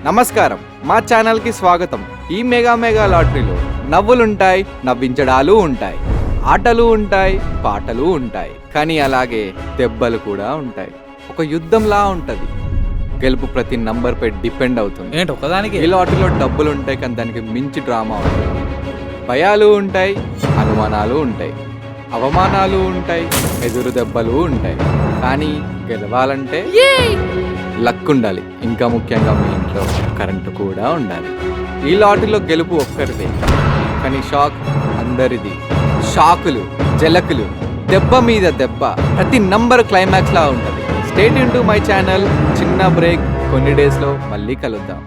నమస్కారం, మా ఛానల్కి స్వాగతం. ఈ మెగా లాటరీలో నవ్వులుంటాయి, నవ్వించడాలు ఉంటాయి, ఆటలు ఉంటాయి, పాటలు ఉంటాయి, కానీ అలాగే దెబ్బలు కూడా ఉంటాయి. ఒక యుద్ధంలా ఉంటది. గెలుపు ప్రతి నంబర్ పై డిపెండ్ అవుతుంది. ఏంటి ఒకదానికి? ఈ లాటరీలో డబ్బులు ఉంటాయి, కానీ దానికి మించి డ్రామా ఉంటుంది. భయాలు ఉంటాయి, అనుమానాలు ఉంటాయి, అవమానాలు ఉంటాయి, ఎదురు దెబ్బలు ఉంటాయి. కానీ గెలవాలంటే లక్ ఉండాలి. ఇంకా ముఖ్యంగా మీ ఇంట్లో కరెంటు కూడా ఉండాలి. ఈ లాటరీలో గెలుపు ఒక్కరిదే, కానీ షాక్ అందరిది. షాకులు, జలకులు, దెబ్బ మీద దెబ్బ, ప్రతి నంబర్ క్లైమాక్స్ లా ఉంటుంది. Stay tune to my channel. చిన్న బ్రేక్, కొన్ని డేస్లో మళ్ళీ కలుద్దాం.